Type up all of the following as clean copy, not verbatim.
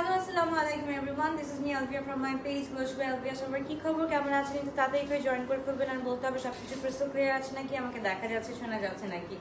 Hello আসসালামু আলাইকুম everyone, this is me Alvia from my page Glosh by Alvia. সবার কি খবর, কেমন আছেন? কিন্তু তাড়াতাড়ি করে জয়েন করে ফেলবেন আর বলতে হবে সবকিছু ক্রিস্টাল ক্লিয়ার আছে নাকি, আমাকে দেখা যাচ্ছে শোনা যাচ্ছে নাকি।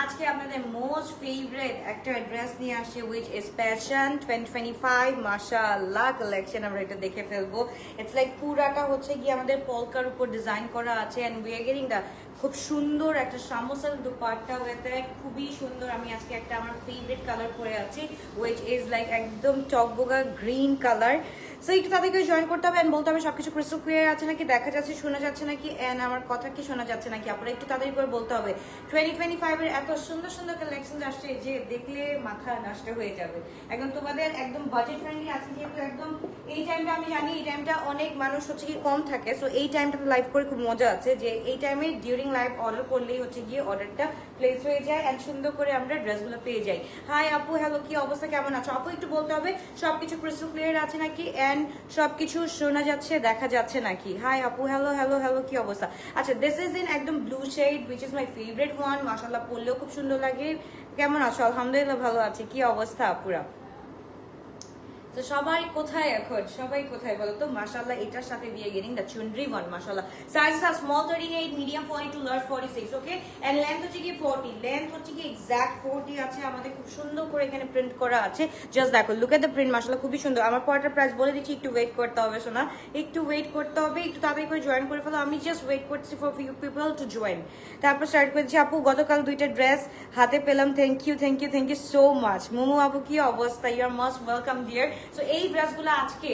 আজকে আপনাদের মোস্ট ফেভারিট একটা ড্রেস নিয়ে আসছে, উইচ ইজ প্যাশন 2025 মাশাআল্লাহ কালেকশন। আমরা এটা দেখে ফেলবো। ইটস লাইক পুরাটা হচ্ছে গিয়ে আমাদের পলকার উপর ডিজাইন করা আছে and we are getting the খুব সুন্দর একটা সামোসাল দুপাট্টা ওয়েতে খুবই সুন্দর। আমি আজকে একটা আমার ফেভারিট কালার পরে আছি, উইচ ইজ লাইক একদম টকবোগা গ্রিন কালার। সো একটু তাদেরকে জয়েন করতে হবে এন্ড বলতে হবে সবকিছু ক্রিস্টাল ক্লিয়ার আছে নাকি, দেখা যাচ্ছে শোনা যাচ্ছে নাকি, এন্ড আমার কথা কি শোনা যাচ্ছে নাকি। আপনারা একটু তাদের করে বলতে হবে। 2025 এর এত সুন্দর সুন্দর কালেকশন আসছে যে দেখলে মাথা নষ্ট হয়ে যাবে। একদম তোমাদের একদম বাজেট ফ্রেন্ডলি আছে, যেহেতু একদম এই টাইমটা আমি জানি এই টাইমটা অনেক মানুষ হচ্ছে কি কম থাকে। সো এই টাইমটা লাইভ করে খুব মজা আছে যে এই টাইমে ডিউরিং লাইভ অর্ডার করলেই হচ্ছে গিয়ে অর্ডারটা প্লেস হয়ে যায় এন্ড সুন্দর করে আমরা ড্রেসগুলো পেয়ে যাই। হাই আপু, হ্যালো, কি অবস্থা, কেমন আছো? আপু একটু বলতে হবে সবকিছু ক্রিস্টাল ক্লিয়ার আছে নাকি এন্ড সবকিছু শোনা যাচ্ছে দেখা যাচ্ছে নাকি। হাই আপু, হ্যালো হ্যালো হ্যালো, কি অবস্থা? আচ্ছা, দিস ইজ ইন একদম blue shade which is my favourite one. মাশাআল্লাহ, পরলেও খুব সুন্দর লাগে। কেমন আছো? আলহামদুলিল্লাহ ভালো আছি। কি অবস্থা আপুরা? তো সবাই কোথায় এখন, সবাই কোথায় বলো তো? মাশাআল্লাহ, এটার সাথে we are getting the chundri one. মাশাআল্লাহ, sizes are small 38, medium 42, large 46, okay. And length হচ্ছে কি 40, লেন্থ হচ্ছে কি এক্সাক্ট 40 আছে। আমাদের খুব সুন্দর করে এখানে প্রিন্ট করা আছে। জাস্ট দেখো, লুক এট দ্য প্রিন্ট। মাশাআল্লাহ, খুবই সুন্দর। আমার পরের প্রাইস বলে দিচ্ছি, একটু ওয়েট করতে হবে সোনা, একটু ওয়েট করতে হবে, একটু তাড়াতাড়ি করে জয়েন করে ফেলো। আমি জাস্ট ওয়েট করছি for few people to join, তারপর স্টার্ট করেছি। আপু গতকাল দুইটা ড্রেস হাতে পেলাম, thank you thank you thank you so much. Momo আপু, কি অবস্থা? You are most welcome dear. So এই ড্রেসগুলো আজকে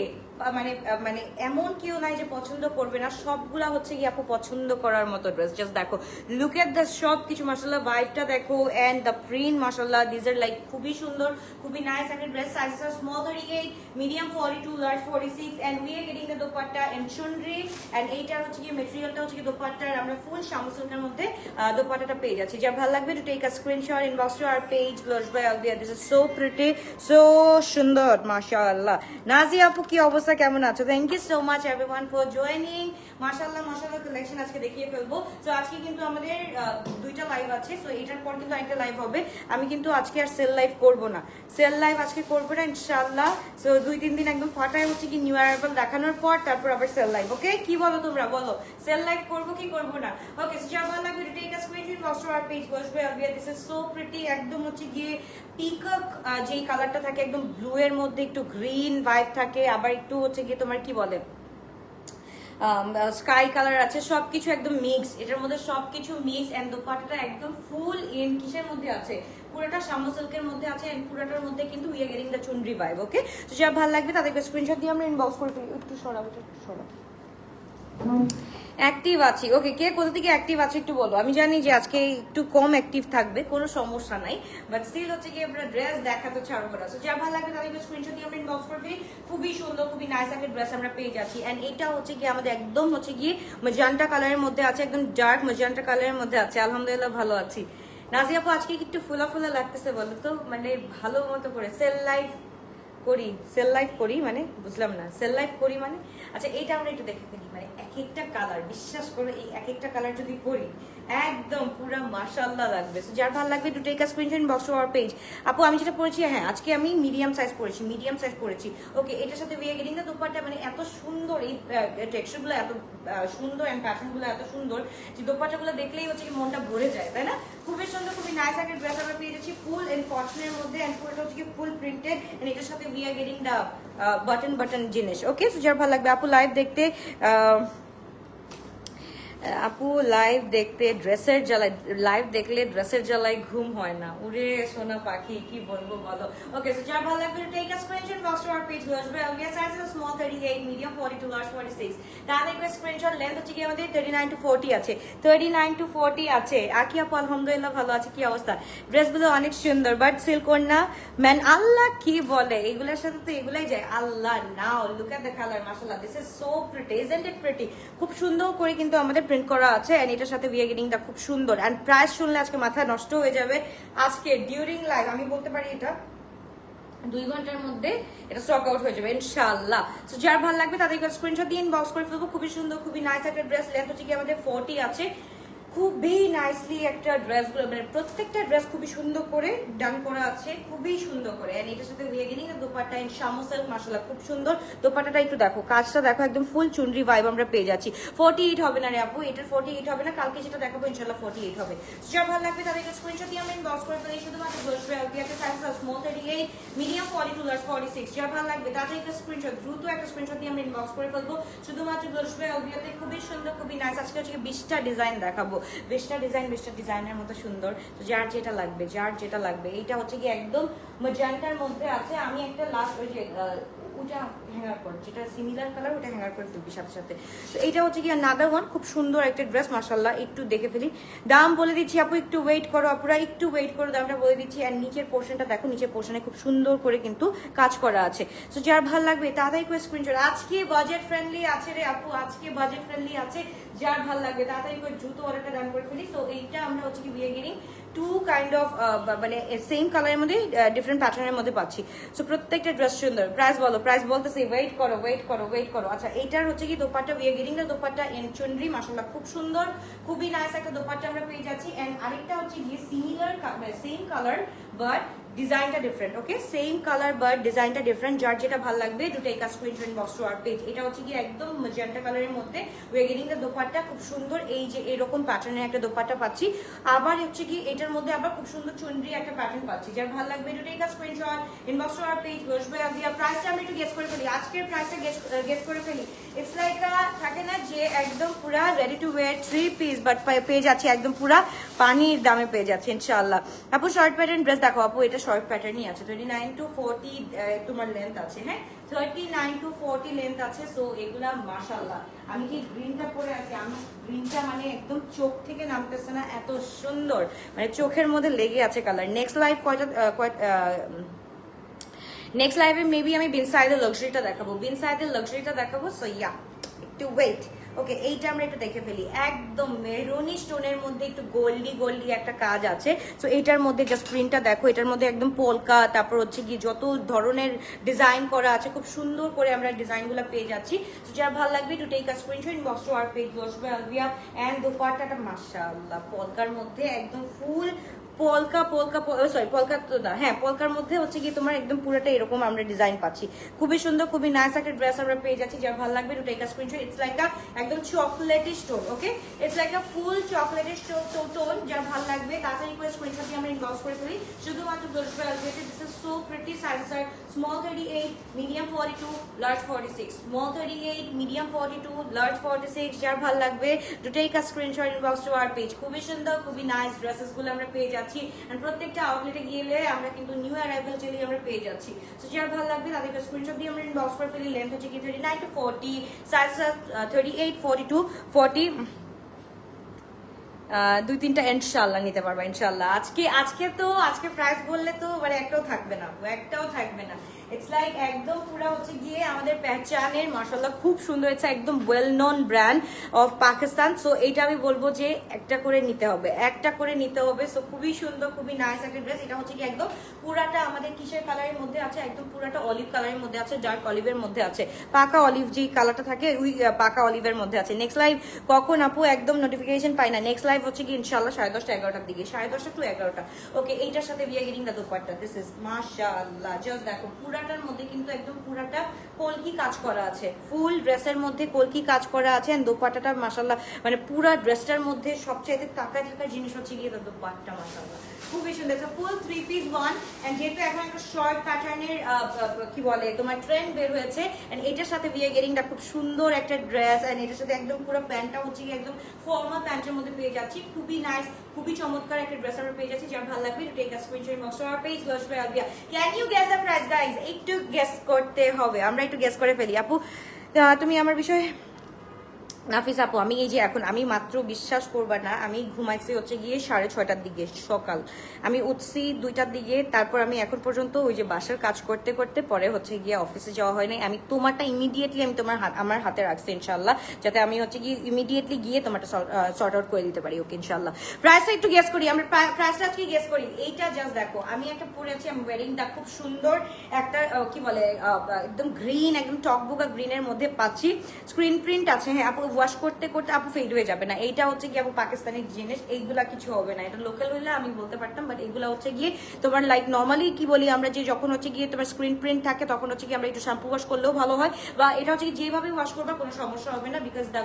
মানে মানে এমন কেউ নাই যে পছন্দ করবে না, সবগুলা হচ্ছে কি আপু পছন্দ করার মতো ড্রেস। জাস্ট দেখো, লুক এট দ্য সব কিছু। মাশাআল্লাহ, ভাইবটা দেখো এন্ড দ্য প্রিন্ট। মাশাআল্লাহ, দিস আর লাইক খুবই সুন্দর, খুবই নাইস একটা dress. Sizes are small 38, medium 42, large 46 and we are getting the dupatta and chunri. And এইটার হচ্ছে কি ম্যাটেরিয়ালটা হচ্ছে কি দোপাট্টার আমরা ফুল শামসুলকের মধ্যে দোপাট্টাটা পেয়ে যাচ্ছি। যা ভালো লাগবে to take a screenshot, inbox to our page Glosh by Alvia. This is so pretty, so সুন্দর। মাশাআল্লাহ, নাজি আপু কি অবস্থা, কেমন আছো? Thank you so much everyone for joining. মাশাআল্লাহ মাশাআল্লাহ, কালেকশন আজকে দেখিয়ে ফেলবো। সো আজকে কিন্তু আমাদের দুইটা লাইভ আছে। সো এটার পর কিন্তু আরেকটা লাইভ হবে। আমি কিন্তু আজকে আর সেল লাইভ করব না, সেল লাইভ আজকে করবো না ইনশাআল্লাহ। সো 2-3 দিন একদম ফাটায় হচ্ছে কি নিউ অ্যারাইভাল দেখানোর পর তারপর আবার সেল লাইভ। ওকে, কি বলো তোমরা, বলো সেল লাইভ করবো কি করবো না? ওকে, সো যারা ভালো লাগবে to take a screenshot, post to our page Glosh by Alvia. This is so pretty, একদম হচ্ছে গিয়ে পিকক যেই কালারটা থাকে একদম ব্লু এর মধ্যে একটু গ্রিন ভাইব থাকে, আবার একটু হচ্ছে গিয়ে তোমার কি বলে স্কাই কালার আছে, সবকিছু একদম মিক্স। এটার মধ্যে সবকিছু মিক্স এন্ড দোপাট্টাটা একদম ফুল ইন কিসের মধ্যে আছে, পুরোটা শামু সিল্কের মধ্যে আছে এন্ড পুরোটার মধ্যে কিন্তু we are getting the chunri vibe. Okay, তো যারা ভালো লাগবে তাদেরকে স্ক্রিনশট দিয়ে আমরা ইনবক্স করে ফেলি। একটু সরাবো, একটু সরাবো। অ্যাক্টিভ আছি, ওকে। কে কোথা থেকে অ্যাক্টিভ আছে একটু বলো। আমি জানি যে আজকে একটু কম অ্যাক্টিভ থাকবে, কোনো সমস্যা নাই, বাট স্টিল হচ্ছে কি আমরা ড্রেস দেখাতে ছাড়বো না। সো যা ভালো লাগবে তাদেরকে স্ক্রিনশট দিয়ে আমরা ইনবক্স করবে। খুবই সুন্দর, খুবই নাইস একটা ড্রেস আমরা পেয়ে যাচ্ছি। এন্ড এটা হচ্ছে কি আমাদের একদম হচ্ছে গিয়ে ম্যাজেন্টা কালারের মধ্যে আছে, একদম ডার্ক ম্যাজেন্টা কালারের মধ্যে আছে। আলহামদুলিল্লাহ ভালো আছি। নাজিয়া আপু আজকে একটু ফুলা ফুলা লাগতেছে বলো তো, মানে ভালো মতো করে সেল লাইফ করি, সেল লাইফ করি মানে বুঝলাম না, সেল লাইফ করি মানে। আচ্ছা, এইটা আমরা একটু দেখে ফেলি। মানে এক একটা কালার, বিশ্বাস করো এই এক একটা কালার যদি করি একদম পুরো মাশাআল্লাহ লাগবে। সো যার ভালো লাগবে to take a screenshot, box to our page. আপু আমি যেটা পরেছি, হ্যাঁ আজকে আমি মিডিয়াম সাইজ পরেছি, মিডিয়াম সাইজ পরেছি। ওকে, এটার সাথে we are getting the dupatta. মানে এত সুন্দর এই টেক্সচারগুলো, এত সুন্দর এন্ড প্যাটার্নগুলো এত সুন্দর যে দোপাট্টাগুলো দেখলেই হচ্ছে কি মনটা ভরে যায়, তাই না? খুবই সুন্দর, খুবই নাইস একটা ড্রেস আমরা পেয়ে যাচ্ছি ফুল এন্ড কটনের মধ্যে এন্ড পুরোটা হচ্ছে কি ফুল প্রিন্টেড এন্ড এটার সাথে we are getting the button button জিনিস। ওকে, সো যার ভালো লাগবে। আপু লাইভ দেখতে আপু লাইভ দেখতে ড্রেসের জ্বালায়, লাইভ দেখলে ড্রেসের জ্বালায় ঘুম হয় না। উড়ে সোনা পাখি, কি বলবো বলো। ওকে, সো যার ভালো লাগবে take a screenshot, box to our page Glosh by Alvia. Size is small 38, medium 42, large 46। তাহলে স্ক্রিনশট। লেন্থ হচ্ছে কি আমাদের 39 to 40 আছে, 39 to 40 আছে। আকি আপু আলহামদুলিল্লাহ ভালো আছে। কি অবস্থা? ড্রেসগুলো অনেক সুন্দর, বাট সিল্কন না ম্যান। আল্লাহ কি বলে, এগুলোর সাথে তো এগুলাই যায়। আল্লাহ, নাও লুক এট দ্য কালার। মাশাআল্লাহ, this is so pretty, isn't it pretty? খুব সুন্দর করে কিন্তু আমাদের প্রিন্ট করা আছে এন্ড এটার সাথে উই আর গেটিং দা খুব সুন্দর। এন্ড প্রাইস শুনলে আজকে মাথা নষ্ট হয়ে যাবে। আজকে ডিউরিং লাইভ আমি বলতে পারি এটা 2 ঘন্টার মধ্যে এটা স্টক আউট হয়ে যাবে ইনশাআল্লাহ। সো যার ভালো লাগবে তাদেরকে স্ক্রিনশট দিয়ে ইনবক্স করে ফেলবো। খুবই সুন্দর, খুবই নাইস একটা ড্রেস। লেন্থ হচ্ছে কি আমাদের 40 আছে। খুবই নাইসলি একটা ড্রেসগুলো, মানে প্রত্যেকটা ড্রেস খুবই সুন্দর করে ডান করা আছে, খুবই সুন্দর করে। এন্ড এটার সাথে ওয়েগিনিং এর দোপাট্টা এন্ড শামসেল মাশাআল্লাহ খুব সুন্দর। দোপাট্টাটা একটু দেখো, কাজটা দেখো, একদম ফুল চুনরি ভাইব আমরা পেয়ে যাচ্ছি। 48 হবে না রে আপু, এটার 48 হবে না, কালকে যেটা দেখাবো ইনশাআল্লাহ 48 হবে। যা ভালো লাগবে তাদেরকে স্ক্রিনশট দিয়ে আমরা ইনবক্স করে ফেলি। শুধুমাত্র বসবে আলবিয়াতে সাইজ স্মল 38, মিডিয়াম 42, লার্জ 46। যা ভালো লাগবে তাদেরকে স্ক্রিনশট, দ্রুত একটা স্ক্রিনশট দিয়ে আমরা ইনবক্স করে ফেলবো। শুধুমাত্র বসবে আলবিয়াতে, খুবই সুন্দর, খুবই নাইস। আজকে হচ্ছে 20টা ডিজাইন দেখাবো, 20টা ডিজাইনের মতো সুন্দর। তো যার যেটা লাগবে, এইটা হচ্ছে কি একদম ম্যাজেন্টার মধ্যে আছে। আমি একটা লাস্ট ওই যে ওটা হ্যাঙ্গার করে, যেটা সিমিলার কালার ওটা হ্যাঙ্গার করে ফেলবি সাথে সাথে। তো এইটা হচ্ছে কি আনাদার ওয়ান, খুব সুন্দর একটা ড্রেস মাশাআল্লাহ। একটু দেখে ফেলি, দাম বলে দিচ্ছি আপু, একটু ওয়েট করো আপুরা, একটু ওয়েট করো, দামটা বলে দিচ্ছি। আর নিচের পোর্শনটা দেখো, নিচের পোর্শনে খুব সুন্দর করে কিন্তু কাজ করা আছে। তো যার ভালো লাগবে তাড়াতাড়ি করে স্ক্রিনশট। আজকে বাজেট ফ্রেন্ডলি আছে রে আপু, আজকে বাজেট ফ্রেন্ডলি আছে। যার ভালো লাগবে তাড়াতাড়ি করে দ্রুত অর্ডারটা ডান করে ফেলি। তো এইটা আমরা হচ্ছে কি বিয়ে গেরিং টু কাইন্ড অফ মানে সেম কালারের মধ্যে ডিফারেন্ট প্যাটার্নের মধ্যে পাচ্ছি। সো প্রত্যেকটা ড্রেস সুন্দর। প্রাইস বলো, প্রাইস বলতেছি, ওয়েট করো। আচ্ছা, এইটার হচ্ছে কি দোপাট্টা, বিয়ে গেরিং এর দোপাট্টা এন্ড চুনরি মাশাআল্লাহ খুব সুন্দর, খুবই নাইস একটা দোপাট্টা আমরা পেয়ে যাচ্ছি। এন্ড আরেকটা হচ্ছে গিয়ে সিমিলার সেম কালার বাট ডিজাইনটা different. Okay, same colour but ডিজাইনটা ডিফারেন্ট। যার যেটা ভালো লাগবে to take a screenshot inbox to our page. এটা হচ্ছে কি একদম ম্যাজেন্টা কালারের মধ্যে ওয়েগিনিং এর দোপাট্টা, খুব সুন্দর। এই যে এরকম প্যাটার্নের একটা দোপাট্টা পাচ্ছি। আবার হচ্ছে কি এটার মধ্যে আবার খুব সুন্দর চুনরি একটা প্যাটার্ন পাচ্ছি। যার ভালো লাগবে to take a screenshot inbox to our page. বসবে আদিয়া, প্রাইসটা আমরা একটু গেস করে ফেলি, আজকের প্রাইসটা গেস করে ফেলি। ইটস লাইক থাকে না যে একদম পুরা ready to wire 3 piece, but পেয়ে যাচ্ছি একদম পুরা পানির দামে পেয়ে যাচ্ছি ইনশাআল্লাহ। আপু শর্ট প্যাটার্ন ড্রেস দেখো আপু, এটা শর্ট প্যাটার্নই আছে, 39 to 40 তোমার লেন্থ আছে। হ্যাঁ, 39 to 40 লেন্থ আছে। সো এগুলা মাশাআল্লাহ। আমি কি গ্রিনটা পরে আছি, আমি গ্রিনটা মানে একদম চোখ থেকে নামতেছে না, এত সুন্দর, মানে চোখের মধ্যে লেগে আছে কালার। নেক্সট লাইভে মেবি আমি বিনসাইদের লাক্সারিটা দেখাবো। সো ইয়া, একটু ওয়েট। ওকে, এইটা আমরা একটু দেখে ফেলি। একদম মেরুনি স্টোনের মধ্যে একটু গোল্ডি একটা কাজ আছে। তো এটার মধ্যে জাস্ট প্রিন্টটা দেখো, এটার মধ্যে একদম পোলকা, তারপর হচ্ছে কি যত ধরনের ডিজাইন করা আছে, খুব সুন্দর করে আমরা ডিজাইনগুলো পেয়ে যাচ্ছি। তো যার ভালো লাগবে to take a screenshot inbox to our page বসবে আলবিয়া। এন্ড দোপাট্টাটা মাশাআল্লাহ পলকার মধ্যে একদম ফুল পলকা তো না, হ্যাঁ পলকার মধ্যে হচ্ছে কি তোমার একদম পুরোটা এরকম আমরা ডিজাইন পাচ্ছি। খুবই সুন্দর, খুবই নাইস একটা ড্রেস আমরা পেয়ে যাচ্ছি। যার ভালো লাগবে to take a screenshot. It's like a একদম chocolatish tone. Okay, it's like a full chocolatish tone. যার ভালো লাগবে তাড়াতাড়ি করে স্ক্রিনশট দিয়ে আমরা ইনবক্স করে ফেলি। শুধুমাত্র বসবে Alvia. This is so pretty. Sizes are small 38, medium 42, large 46। Small 38, medium 42, large 46। যার ভালো লাগবে to take a screenshot inbox to our page. খুবই সুন্দর, খুবই নাইস ড্রেসেস গুলো আমরা পেয়ে যাচ্ছি। এন্ড প্রত্যেকটা আউটলেটে গেলে আমরা কিন্তু নিউ অ্যারাইভাল চেলি আমরা পেয়ে যাচ্ছি। সো যার ভালো লাগবে তাদেরকে স্ক্রিনশট দিয়ে আমরা ইনবক্স করে ফেলি। লেন্থ হচ্ছে কি 39 to 40, সাইজ 38, 42, 40। দুই তিনটা ইনশাআল্লাহ নিতে পারবা ইনশাআল্লাহ। আজকে প্রাইস বললে তো মানে একটাও থাকবে না। ইটস লাইক একদম পুরো হচ্ছে গিয়ে আমাদের পেহচানের মাশাআল্লাহ খুব সুন্দর। এটা একদম well known brand of Pakistan. So এটা আমি বলবো যে একটা করে নিতে হবে। সো খুবই সুন্দর, খুবই নাইস একটা ড্রেস। এটা হচ্ছে কি একদম পুরাটা আমাদের কিসের কালারের মধ্যে আছে, একদম পুরাটা অলিভ কালারের মধ্যে আছে, ডার্ক অলিভের মধ্যে আছে, পাকা অলিভ যে কালারটা থাকে ওই পাকা অলিভের মধ্যে আছে। নেক্সট লাইভ কখন আপু, একদম নোটিফিকেশন পাই না। নেক্সট লাইভ হচ্ছে কি ইনশাআল্লাহ 10:30 11টার দিকে, 10:30 to 11টা। ওকে, এইটার সাথে we're getting the dupatta, this is মাশাআল্লাহ। জাস্ট দেখো পুরাটার মধ্যে কিন্তু একদম পুরাটা কলকি কাজ করা আছে, ফুল ড্রেসের মধ্যে কলকি কাজ করা আছে। এন্ড দোপাট্টাটা মাশাআল্লাহ মানে পুরা ড্রেসটার মধ্যে সবচেয়ে তাকায় থাকার জিনিস হচ্ছে গিয়ে দোপাট্টা মাশাআল্লাহ খুবই সুন্দর। ফুল 3 piece ওয়ান। এন্ড যেহেতু এখন একটা শর্ট প্যাটার্নের কি বলে তোমার ট্রেন্ড বের হয়েছে, এন্ড এটার সাথে বিয়ে গেটিংটা খুব সুন্দর একটা ড্রেস। এন্ড এটার সাথে একদম পুরো প্যান্টটা হচ্ছে একদম ফর্মাল প্যান্টের মধ্যে পেয়ে যাচ্ছি। খুবই নাইস, খুবই চমৎকার একটা ড্রেস আমরা পেয়ে যাচ্ছি। যার ভালো লাগবে to take a screenshot inbox to our page Glosh by Alvia. Can you guess the price guys? একটু গেস করতে হবে, আমরা একটু গেস করে ফেলি। আপু তুমি আমার বিষয়ে নাফিস আপু, আমি এই যে এখন আমি মাত্র বিশ্বাস করবা না, আমি ঘুমাইছি হচ্ছে গিয়ে 6:30টার দিকে সকাল, আমি উঠছি 2টার দিকে। তারপর আমি এখন পর্যন্ত ওই যে বাসার কাজ করতে করতে পরে হচ্ছে গিয়ে অফিসে যাওয়া হয় নাই। আমি তোমারটা ইমিডিয়েটলি আমি আমার হাতে রাখছি ইনশাল্লাহ, যাতে আমি হচ্ছে গিয়ে ইমিডিয়েটলি গিয়ে তোমারটা সর্ট আউট করে দিতে পারি। ওকে ইনশাল্লাহ। প্রাইসটা একটু গেস করি, আমরা প্রাইসটা আজকে গেস করি। এইটা জাস্ট দেখো, আমি একটা পরেছি, আমি ওয়েডিংটা খুব সুন্দর একটা কি বলে একদম গ্রিন, একদম টকবুকা গ্রিনের মধ্যে পাচ্ছি, স্ক্রিন প্রিন্ট আছে। হ্যাঁ আপু ওয়াশ করতে করতে আপু ফেড হয়ে যাবে না। এইটা হচ্ছে গিয়ে আপু পাকিস্তানি জিনিস, এইগুলা কিছু হবে না। এটা লোকাল হলে আমি বলতে পারতাম, বাট এগুলা হচ্ছে গিয়ে তোমার লাইক নর্মালি কি বলি আমরা, যে যখন হচ্ছে গিয়ে তোমার স্ক্রিন প্রিন্ট থাকে তখন হচ্ছে গিয়ে আমরা একটু শ্যাম্পু ওয়াশ করলেও ভালো হয়, বা এটা হচ্ছে যেভাবে ওয়াশ করবা কোনো সমস্যা হবে না, বিকজ দ্য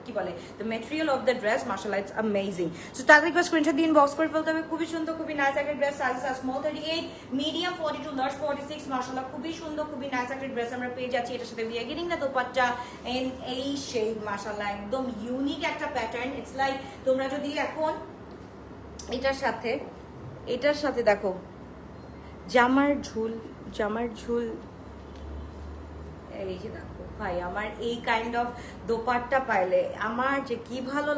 কি বলে the material of the dress মাশাআল্লাহ ইটস অ্যামেজিং। সো তাদেরকে স্ক্রিনশট দিয়ে ইনবক্স করে ফেলতে হবে। খুবই সুন্দর, খুবই নাইস একটা dress, size small 38, medium 42, large 46, মাশাআল্লাহ খুবই সুন্দর, খুবই নাইস একটা ড্রেস আমরা পেয়ে যাচ্ছি। এটার সাথে বিয়ে গেটিং না দোপাট্টা এন্ড এই শেড মাশাআল্লাহ একদম ইউনিক একটা প্যাটার্ন। ইটস লাইক তোমরা যদি এখন এটার সাথে দেখো জামার ঝুল এই যে দেখো ভাই, আমার এই কাইন্ড অফ দোপাট্টা পাইলে আমার যে কি ভালো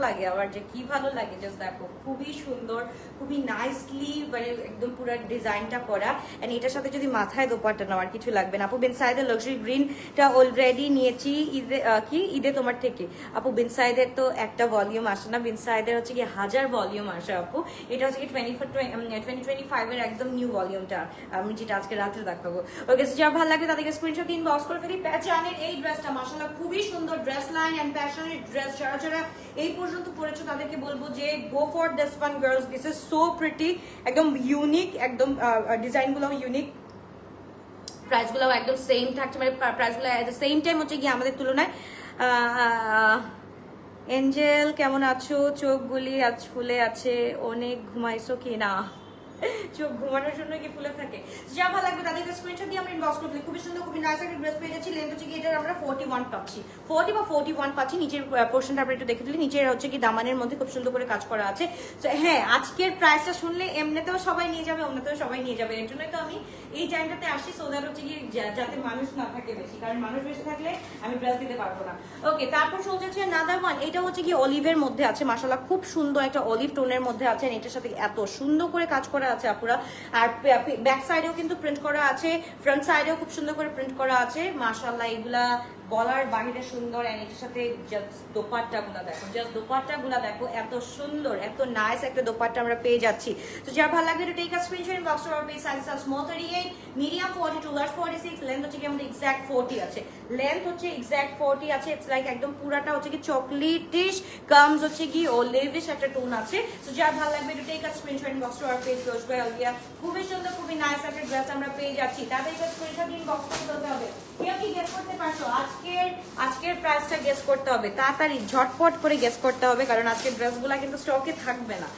লাগে, জাস্ট দেখো খুবই সুন্দর, খুবই নাইসলি মানে একদম পুরো ডিজাইনটা করা। এন্ড এটার সাথে যদি মাথায় দোপাট্টা নাও আর কিছু লাগবে না। আপু বিন সাইদের লাক্সারি গ্রিনটা অলরেডি নিয়েছি ঈদে তোমার থেকে। আপু বিন সাইদের তো একটা ভলিউম আসে না, বিন সাইদের হচ্ছে কি 1000 ভলিউম আসে আপু। এটা হচ্ছে কি 2025 এর একদম নিউ ভলিউমটা, আমি যেটা আজকে রাত্রে দেখাবো। ওকে, যা ভালো লাগে তাদেরকে স্ক্রিনশট ইনবক্স করে ফেলি। প্যাটার্নের এই ড্রেসটা মাশাআল্লাহ খুবই সুন্দর ড্রেস লাইন এন্ড প্যাশনের ড্রেস। যারা এই পর্যন্ত পরেছো তাদেরকে বলবো যে go for this one girls, this is so pretty, একদম ইউনিক, একদম ডিজাইনগুলো ইউনিক, প্রাইসগুলোও একদম সেম থাকছে, মানে প্রাইসগুলো এট দ্য সেম টাইম হচ্ছে গিয়ে আমাদের তুলনায়। এঞ্জেল কেমন আছো? চোখগুলি আজ ফুলে আছে, অনেক ঘুমাইছো কি না? চোখ ঘুমানোর জন্য কি ফুলে থাকে? যা ভালো লাগবে তাদেরকে স্ক্রিনশট দিয়ে আমরা ইনবক্স করতে। খুবই সুন্দর, খুবই নাইস একটা ড্রেস পেয়ে যাচ্ছি। লেন্থ হচ্ছে কি এটার আমরা 41 পাচ্ছি, 40 বা 41 পাচ্ছি। নিচের পোর্শনটা আমরা একটু দেখে দিলি, নিচের হচ্ছে কি দামানের মধ্যে খুব সুন্দর করে কাজ করা আছে। তো হ্যাঁ, আজকের প্রাইসটা শুনলে এমনিতেও সবাই নিয়ে যাবে, অন্যতেও সবাই নিয়ে যাবে। এর জন্যই তো আমি এই টাইমটাতে আসি, সো দ্যাট হচ্ছে কি যাতে মানুষ না থাকে বেশি, কারণ মানুষ বেশি থাকলে আমি ড্রেস দিতে পারবো না। ওকে, তারপর চলে যাচ্ছে নাদার ওয়ান। এটা হচ্ছে কি অলিভের মধ্যে আছে, মাশাআল্লাহ খুব সুন্দর একটা অলিভ টোনের মধ্যে আছে। এটার সাথে এত সুন্দর করে কাজ করা আছে আপুরা। আর ব্যাক সাইডেও কিন্তু প্রিন্ট করা আছে, ফ্রন্ট সাইডেও খুব সুন্দর করে প্রিন্ট করা আছে। মাশাআল্লাহ এগুলা বলার বাহিরে সুন্দর। এন্ড এটার সাথে জাস্ট দোপাট্টাগুলো দেখো, এত সুন্দর, এত নাইস একটা দোপাট্টা আমরা পেয়ে যাচ্ছি। তো যার ভালো লাগবে to take a screenshot inbox to our page. Size small 38, medium 42, large 46, length হচ্ছে কি আমাদের এক্সাক্ট 40 আছে। ইটস লাইক একদম পুরাটা হচ্ছে কি চকলেটিশ কামস হচ্ছে কি অলিভিশ একটা টোন আছে। তো যার ভালো লাগবে to take a screenshot inbox to our page. খুবই সুন্দর, খুবই নাইস একটা ড্রেস আমরা পেয়ে যাচ্ছি। তাদেরকে স্ক্রিনশট ইনবক্স করতে হবে। কেউ কি গেস করতে পারছো আজকের প্রাইসটা গেস করতে হবে? তাড়াতাড়ি ঝটপট করে গেস করতে হবে, কারণ আজকের ড্রেসগুলো কিন্তু স্টকে থাকবে না।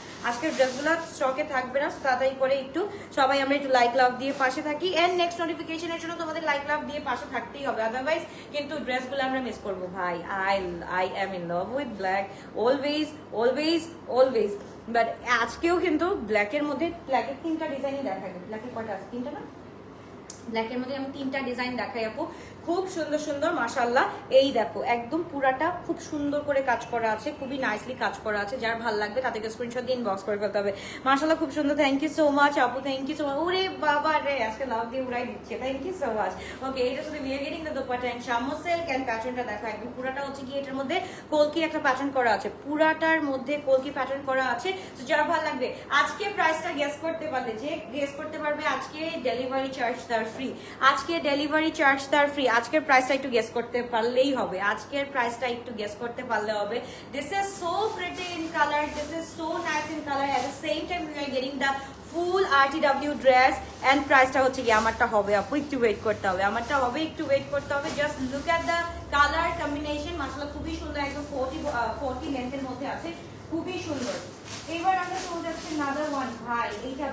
তাড়াতাড়ি করে একটু সবাই আমরা একটু লাইক লাভ দিয়ে পাশে থাকি। এন্ড নেক্সট নোটিফিকেশনের জন্য তোমাদের লাইক লাভ দিয়ে পাশে থাকতেই হবে, আদারওয়াইজ কিন্তু ড্রেসগুলো আমরা মিস করবো। ভাই I am in love with black, always. But আজকেও কিন্তু ব্ল্যাকের তিনটা ডিজাইনই দেখাবে। ব্ল্যাকের কয়টা আছে? তিনটা না? ব্ল্যাকের মধ্যে আমি তিনটা ডিজাইন দেখাই আপু, খুব সুন্দর সুন্দর মাশাআল্লাহ। এই দেখো একদম পুরাটা খুব সুন্দর করে কাজ করা আছে, খুবই নাইসলি কাজ করা আছে। যার ভালো লাগবে তাদেরকে স্ক্রিনশট দিয়ে ইনবক্স করে ফেলতে হবে। মাশাআল্লাহ খুব সুন্দর, থ্যাংক ইউ সো মাচ আপু, থ্যাংক ইউ সো মাচ। ওরে বাবা রে, আজকে লাভ দিয়ে উড়াই দিচ্ছে, thank you so much. Okay, এটার সাথে we are getting the dupatta and শামসেল ক্যান প্যাটার্নটা দেখো, একদম পুরাটা হচ্ছে কি এটার মধ্যে কলকি একটা প্যাটার্ন করা আছে, পুরাটার মধ্যে কলকি প্যাটার্ন করা আছে। তো যার ভালো লাগবে আজকে প্রাইসটা গেস করতে পারলে, যে গেস করতে পারবে আজকে ডেলিভারি চার্জ তার ফ্রি, আজকের প্রাইসটা একটু গেস করতে পারলেই হবে, this is so pretty in colour, this is so nice in colour, at the same time we are getting the full RTW dress and প্রাইসটা হচ্ছে কি আমারটা হবে আপু, একটু ওয়েট করতে হবে, just look at the colour combination. মাশাআল্লাহ খুবই সুন্দর, একদম 40 লেন্থের মধ্যে আছে, খুবই সুন্দর। এবার আমরা চলে যাচ্ছি নাদার ওয়ান। ভাই এইটা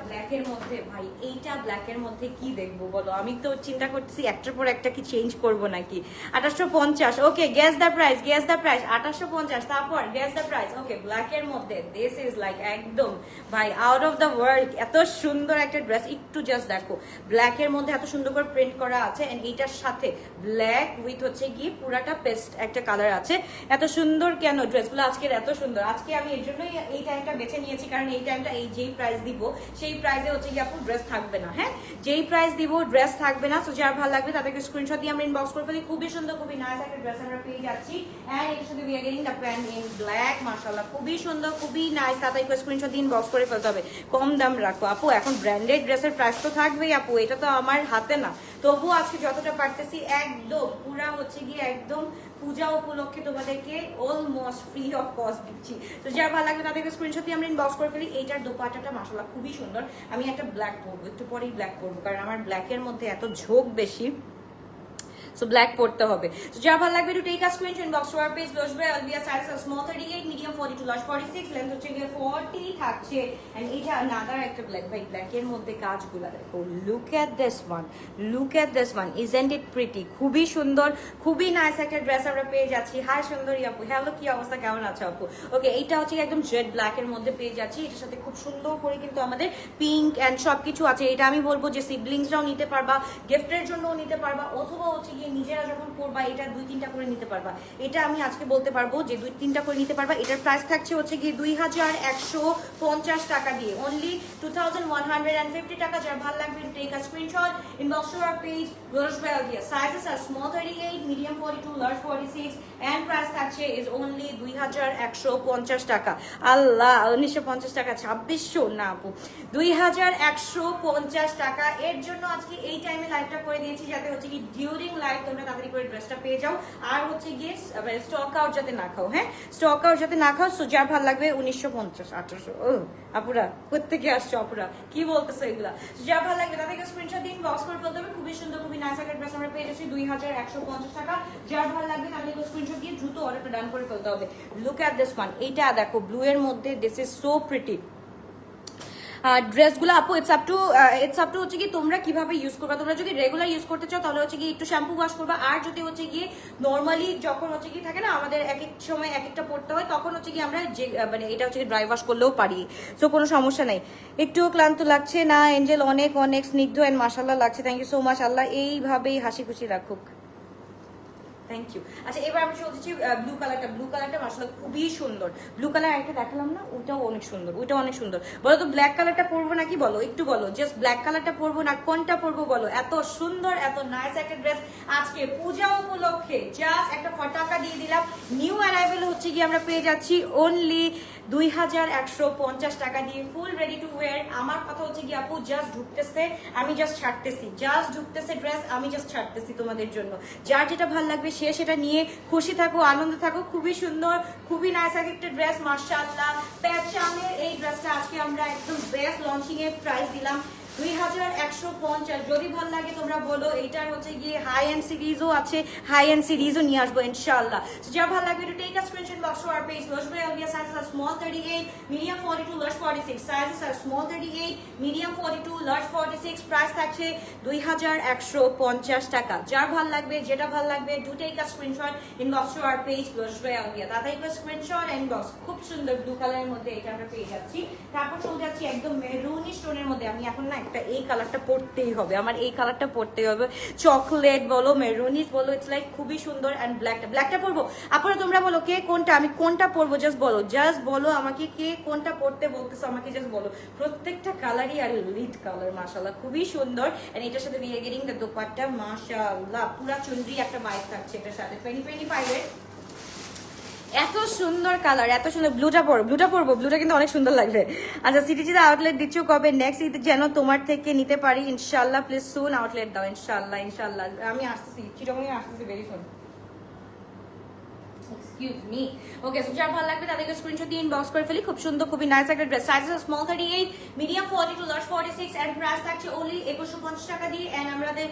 ব্ল্যাকের মধ্যে কি দেখবো বলো? আমি তো চিন্তা করছি একটার পর একটা কি চেঞ্জ করবো নাকি। 2850। ওকে, গেস দ্য প্রাইস 2850। তারপর গেস দ্য প্রাইস। ওকে, ব্ল্যাকের মধ্যে দিস ইজ লাইক একদম ভাই আউট অফ দ্য ওয়ার্ল্ড, এত সুন্দর একটা ড্রেস। একটু জাস্ট দেখো, ব্ল্যাকের মধ্যে এত সুন্দর করে প্রিন্ট করা আছে। এন্ড এইটার সাথে ব্ল্যাক উইথ হচ্ছে গিয়ে পুরাটা পেস্ট একটা কালার আছে। এত সুন্দর কেন ড্রেসগুলো আজকের, এত সুন্দর। আজকে আমি এর জন্যই এই টাইমটা বেছে নিয়েছি, কারণ এই টাইমটা যেই প্রাইস দিব সেই প্রাইসে হচ্ছে কি আপু ড্রেস থাকবে না। হ্যাঁ, যেই প্রাইস দিব ড্রেস থাকবে না। সো যার ভালো লাগবে তাদেরকে স্ক্রিনশট দিয়ে আমরা ইনবক্স করে ফেলি। খুবই সুন্দর, খুবই নাইস একটা ড্রেস আমরা পেয়ে যাচ্ছি। এন্ড এর সাথে we are getting the pant in black. মাশাআল্লাহ খুবই সুন্দর, খুবই নাইস। তাদেরকে স্ক্রিনশট দিয়ে ইনবক্স করে ফেলতে হবে। কম দাম রাখো আপু, এখন ব্র্যান্ডেড ড্রেসের প্রাইস তো থাকবেই আপু, এটা তো আমার হাতে না। তবুও আজকে যতটা পারতেছি একদম পুরা হচ্ছে গিয়ে একদম পূজা উপলক্ষে তোমাদেরকে অলমোস্ট ফ্রি অফ কস্ট দিচ্ছি। তো যার ভালো লাগবে তাদেরকে স্ক্রিনশট দিয়ে আমরা ইনবক্স করে ফেলি। এইটার দোপাট্টাটা মাশাআল্লাহ খুবই সুন্দর। আমি একটা ব্ল্যাক পরবো, একটু পরেই ব্ল্যাক পরবো, কারণ আমার ব্ল্যাকের মধ্যে এত ঝোঁক বেশি, সো ব্ল্যাক পড়তে হবে। তো যার ভালো লাগবে to take a screenshot inbox to our page Glosh by Alvia size small 38, medium 42, large 46, length হচ্ছে গিয়ে 40 থাকছে। এন্ড এটা আনাদার একটা ব্ল্যাক, ভাই ব্ল্যাকের মধ্যে কাজগুলো দেখো, look at this one, look at this one, isn't it pretty? খুবই সুন্দর, খুবই নাইস একটা ড্রেস আমরা পেয়ে যাচ্ছি। হাই সুন্দরী আপু, হ্যালো, কি অবস্থা, কেমন আছো আপু? ওকে, এইটা হচ্ছে একদম জেড ব্ল্যাকের মধ্যে পেয়ে যাচ্ছি। এটার সাথে খুব সুন্দর করে কিন্তু আমাদের পিঙ্ক এন্ড সবকিছু আছে। এটা আমি বলবো যে সিবলিংসরাও নিতে পারবা, গিফটের জন্যও নিতে পারবা, অথবা হচ্ছে গিয়ে নিজেরা যখন পরবা এটা 2-3টা করে নিতে পারবা। এটা আমি আজকে বলতে পারবো যে 2-3টা করে নিতে পারবা। এটার প্রাইস থাকছে হচ্ছে গিয়ে 2150 টাকা দিয়ে, অনলি 2150 টাকা। যার ভালো লাগবে take a screenshot inbox to our page Glosh by Alvia. Sizes are small 38, medium 42, large 46 and price থাকছে ইজ অনলি 2150 টাকা। আল্লাহ, 1950 টাকা, 2600 না আপু, 2150 টাকা। এর জন্য আজকে এই টাইমে লাইভটা করে দিয়েছি যাতে হচ্ছে কি ডিউরিং লাইভ তোমরা তাড়াতাড়ি করে ড্রেসটা পেয়ে যাও। আর হচ্ছে গিয়ে স্টক আউট যাতে না খাও, হ্যাঁ, স্টক আউট যাতে না খাও। সো যার ভালো লাগবে 1950, 1800। ও আপুরা কোত্থেকে আসছো আপুরা, কি বলতেছো এগুলা? যার ভালো লাগবে তাদেরকে স্ক্রিনশট দিন, বক্স করে ফেলতে হবে। খুবই সুন্দর, খুবই নাইস একটা ড্রেস আমরা পেয়ে যাচ্ছি 2150 টাকা। যার ভালো লাগবে তাদেরকে স্ক্রিনশট দিয়ে দ্রুত অর্ডারটা ডান করে ফেলতে হবে। লুক এট দিস ওয়ান, এইটা দেখো ব্লু এর মধ্যে, দিস ইজ সো প্রিটি। ড্রেসগুলো আপু ইটস আপ টু হচ্ছে কি তোমরা কিভাবে ইউজ করবা। তোমরা যদি রেগুলার ইউজ করতে চাও তাহলে হচ্ছে কি একটু শ্যাম্পু ওয়াশ করবা। আর যদি হচ্ছে গিয়ে নর্মালি যখন হচ্ছে কি থাকে না আমাদের এক এক সময় এক একটা পড়তে হয়, তখন হচ্ছে কি আমরা যে মানে এটা হচ্ছে ড্রাই ওয়াশ করলেও পারি, সো কোনো সমস্যা নেই। একটুও ক্লান্ত লাগছে না এঞ্জেল, অনেক অনেক স্নিগ্ধ এন্ড মাশাআল্লাহ লাগছে। থ্যাংক ইউ সো মাচ, আল্লাহ এইভাবেই হাসি খুশি রাখুক। Thank you. আচ্ছা, এবার আমি চলতেছি ব্লু কালারটা মাশাআল্লাহ খুবই সুন্দর। ব্লু কালার একটা দেখালাম না, ওটাও অনেক সুন্দর, ওইটাও অনেক সুন্দর। বলো তো ব্ল্যাক কালারটা পরবো নাকি, বলো একটু বলো, জাস্ট ব্ল্যাক কালারটা পরবো না কোনটা পরবো বলো? এত সুন্দর, এত নাইস একটা ড্রেস আজকে পূজা উপলক্ষে জাস্ট একটা ফটাকা দিয়ে দিলাম। নিউ অ্যারাইভেল হচ্ছে কি আমরা পেয়ে যাচ্ছি অনলি 2150 টাকা দিয়ে, ফুল রেডি টু ওয়্যার। আমার কথা হচ্ছে কি আপু জাস্ট ঢুকতেছে, আমি জাস্ট ছাড়তেছি, জাস্ট ঢুকতেছে ড্রেস, আমি জাস্ট ছাড়তেছি তোমাদের জন্য। যার যেটা ভালো লাগবে সে সেটা নিয়ে খুশি থাকো, আনন্দ থাকো। খুবই সুন্দর, খুবই নাইস একটা ড্রেস মাশাআল্লাহ। প্যাচামের এই ড্রেসটা আজকে আমরা একদম বেস্ট লঞ্চিং এর প্রাইস দিলাম 2150। যদি ভালো লাগে তোমরা বলো। এইটার হচ্ছে গিয়ে হাই এন্ড সিরিজও আছে, হাই এন্ড সিরিজও নিয়ে আসবো ইনশাআল্লাহ। যা ভালো লাগবে to take a screenshot box to our page Glosh by Alvia. Sizes are small 38, medium 42, large 46। Sizes are small 38, medium 42, large 46। Price থাকছে 2150 টাকা। যার ভালো লাগবে, যেটা ভালো লাগবে, do take a screenshot inbox to our page Glosh by Alvia. তাড়াতাড়ি করে স্ক্রিনশট ইনবক্স। খুব সুন্দর ব্লু কালারের মধ্যে এটা আমরা পেয়ে যাচ্ছি। তারপর চলে যাচ্ছি একদম মেরুনি স্টোনের মধ্যে। আমি এখন না একটা এই কালারটা পরতেই হবে, আমার এই কালারটা পরতেই হবে। চকলেট বলো, মেরুনিস বলো, ইটস লাইক খুবই সুন্দর। এন্ড ব্ল্যাকটা পরবো। আপনারা তোমরা বলো কে কোনটা, আমি কোনটা পরবো, জাস্ট বলো আমাকে কে কোনটা পরতে বলতেছো, আমাকে জাস্ট বলো। প্রত্যেকটা কালারই আর লিড কালার মাশাআল্লাহ খুবই সুন্দর। এন্ড এটার সাথে we are getting the dupatta মাশাআল্লাহ, পুরা চুনরি একটা ভাইব থাকছে এটার সাথে। 2025 এর এত সুন্দর কালার, এত সুন্দর। ব্লুটা পরবো, ব্লুটা কিন্তু অনেক সুন্দর লাগবে। আচ্ছা, সিটিজিতে আউটলেট দিচ্ছ কবে? নেক্সট ঈদ যেন তোমার থেকে নিতে পারি ইনশাআল্লাহ। প্লিজ সুন আউটলেট দাও ইনশাআল্লাহ। আমি আসতেছি, চিটাগংয়ে আসতেছি very soon. Excuse me. Okay, so যার ভালো লাগবে তাদেরকে স্ক্রিনশট দিয়ে ইনবক্স করে ফেলি। খুব সুন্দর, খুবই নাইস একটা dress. Sizes small 38, medium 42, large 46 and price থাকছে অনলি 2150 টাকা দিয়ে। এন্ড আমাদের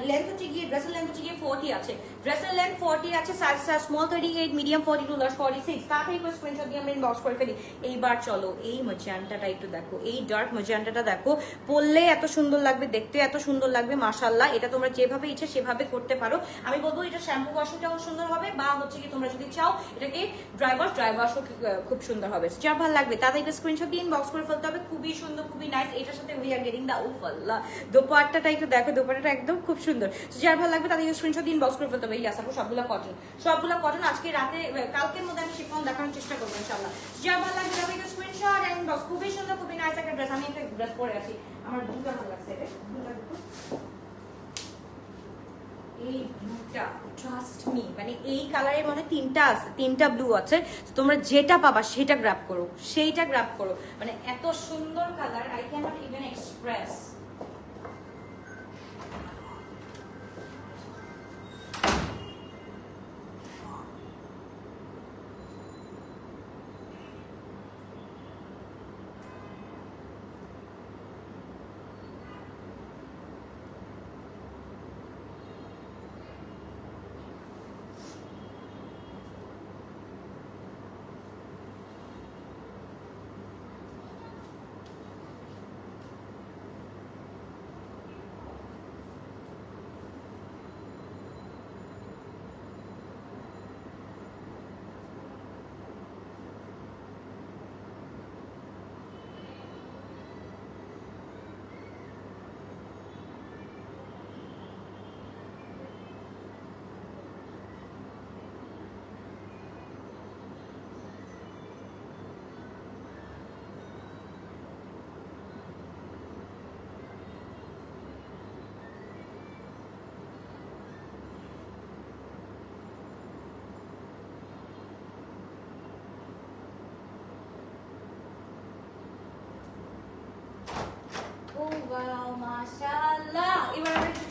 লেন্থ হচ্ছে গিয়ে ড্রেসের লেন্থ হচ্ছে গিয়ে 40 আছে, ড্রেসের লেন্থ 40 আছে। Sizes small 38, medium 42, large 46। তাড়াতাড়ি করে স্ক্রিনশট দিয়ে আমরা ইনবক্স করে ফেলি। এইবার চলো এই ম্যাজেন্টাটা একটু দেখো, এই ডার্ক ম্যাজেন্টাটা দেখো, পরলে এত সুন্দর লাগবে, দেখতে এত সুন্দর লাগবে মাশাআল্লাহ। এটা তোমরা যেভাবে ইচ্ছে সেভাবে করতে পারো। আমি বলবো এটা শ্যাম্পু ওয়াশটাও সুন্দর হবে, বা হচ্ছে কি তোমরা যদি চাও এটাকে ড্রাই ওয়াশও খুব সুন্দর হবে। যার ভালো লাগবে তাদেরকে স্ক্রিনশট দিয়ে ইনবক্স করে ফেলতে হবে। খুবই সুন্দর, খুবই নাইস। এটার সাথে উই আর গেটিং দা উফ আল্লাহ দোপাট্টাটা একটু দেখো, দোপাট্টাটা একদম খুব সুন্দর। যার ভালো লাগবে তাদেরকে স্ক্রিনশট দিয়ে ইনবক্স করে ফেলতে হবে। ইয়াস আপু, সবগুলো কটন। আজকে রাতে কালকের মধ্যে আমি শিফন দেখানোর চেষ্টা করবো ইনশাআল্লাহ। যার ভালো লাগবে তাদেরকে স্ক্রিনশট এন্ড ইনবক্স। খুবই সুন্দর, খুবই নাইস একটা ড্রেস। আমি একটা ড্রেস পরে আছি, আমার ব্লুটা ভালো লাগছে। এই ব্লুটা ট্রাস্ট মি, মানে এই কালারের মধ্যে তিনটা ব্লু আছে। তোমরা যেটা পাবা সেটা গ্র্যাব করো, মানে এত সুন্দর colour, I can not even express.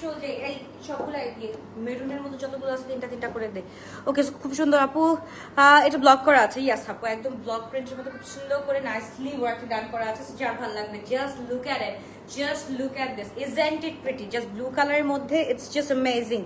চলে যাই, এই সবগুলো দিয়ে মেরুনের মধ্যে যতগুলো আছে তিনটা তিনটা করে দে। ওকে, খুব সুন্দর আপু, এটা ব্লক করা আছে। ইয়াস আপু, একদম ব্লক প্রিন্টের মধ্যে খুব সুন্দর করে নাইসলি ওয়ার্ক ডান করা আছে। যার ভালো লাগবে just look at it, just look at this, isn't it pretty? Just blue কালারের মধ্যে ইটস জাস্ট অ্যামেজিং।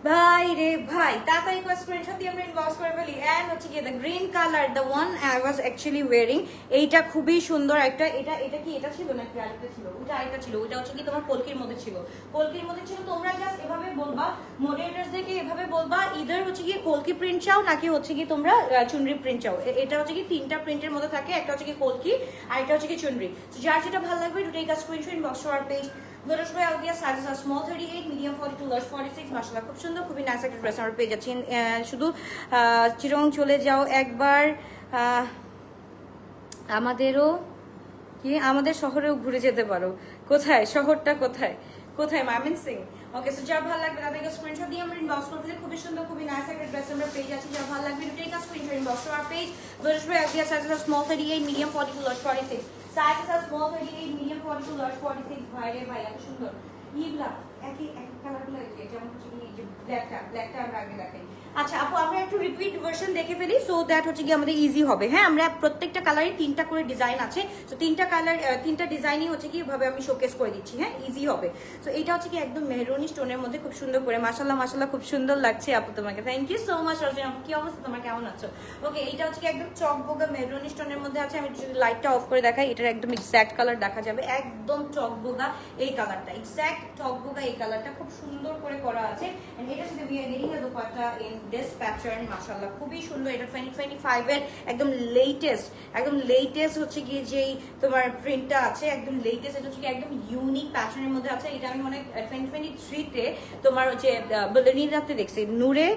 ভাই রে ভাই, তাড়াতাড়ি করে স্ক্রিনশট দিয়ে আমরা ইনবক্স করে ফেলি। এন্ড হচ্ছে কি the green colour, the one I was actually wearing, এইটা খুবই সুন্দর একটা। এটা কি এটা ছিল নাকি আরেকটা ছিল? ওটা আরেকটা ছিল, ওটা হচ্ছে কি তোমার কলকির মধ্যে ছিল, কলকির মধ্যে ছিল। তোমরা জাস্ট এভাবে বলবা, মডারেটরসদেরকে এভাবে বলবা ইদার হচ্ছে কি কলকি প্রিন্ট চাও নাকি হচ্ছে কি তোমরা চুনরি প্রিন্ট চাও। এটা হচ্ছে কি তিনটা প্রিন্টের মধ্যে থাকে, একটা হচ্ছে কি কলকি আর একটা হচ্ছে কি চুনরি। তো যার যেটা ভালো লাগবে to take a screenshot inbox to our page. Lotus Royal Alvia sizes are small 38, medium 42, large 46. মাশাআল্লাহ খুব সুন্দর, খুবই নাইস একটা ড্রেস আমরা পেয়ে যাচ্ছি। শুধু চিরং চলে যাও একবার, আমাদেরও কি আমাদের শহরেও ঘুরে যেতে পারো। কোথায় শহরটা, কোথায় কোথায়? ময়মনসিং। ওকে, সো যার ভালো লাগবে তাদেরকে স্ক্রিনশট দিয়ে আমরা ইনবক্স করে ফেলি। খুবই সুন্দর, খুবই নাইস একটা ড্রেস আমরা পেয়ে যাচ্ছি। যার ভালো লাগবে to take a screenshot inbox to our page. Lotus Royal Alvia sizes are small 38, medium 42, large 46. Sizes are small 38, medium 42, large 46. ভাই রে ভাই, এত সুন্দর ইবলা একই এক কালারগুলো আছে, যেমন হচ্ছে কি ব্ল্যাকটা আমরা আগে দেখাই। আচ্ছা আপু, আমরা একটু রিপিট ভার্সন দেখে ফেলি সো দ্যাট হচ্ছে কি আমাদের ইজি হবে। হ্যাঁ, আমরা প্রত্যেকটা কালারে তিনটা করে ডিজাইন আছে, তো তিনটা কালার তিনটা ডিজাইনই হচ্ছে কি ভাবে আমি শোকেস করে দিচ্ছি। হ্যাঁ, ইজি হবে। তো এটা হচ্ছে কি একদম মেহরুনি স্টোনের মধ্যে খুব সুন্দর করে, মাশাআল্লাহ মাশাআল্লাহ খুব সুন্দর লাগছে আপু তোমাকে। থ্যাংক ইউ সো মাচ রজনী আপু, কি অবস্থা তোমার, কেমন আছো? ওকে, এটা হচ্ছে কি একদম চকবগা মেহরুনি স্টোনের মধ্যে আছে। আমি যদি লাইটটা অফ করে দেখাই, এটার একদম এক্স্যাক্ট কালার দেখা যাবে, একদম চকবগা এই কালারটা, এক্স্যাক্ট চকবগা এই কালারটা খুব সুন্দর করে করা আছে। এন্ড এটা সাথে we are getting a dupatta in this pattern. মাশাআল্লাহ খুবই সুন্দর। এটা 2025 এর একদম লেটেস্ট হচ্ছে কি যেই তোমার প্রিন্টটা আছে, একদম লেটেস্ট। এটা হচ্ছে কি একদম ইউনিক প্যাটার্নের মধ্যে আছে। এটা আমি মনে হয় 2023 তে তোমার হচ্ছে বেলারিনাতে দেখছি, নূরে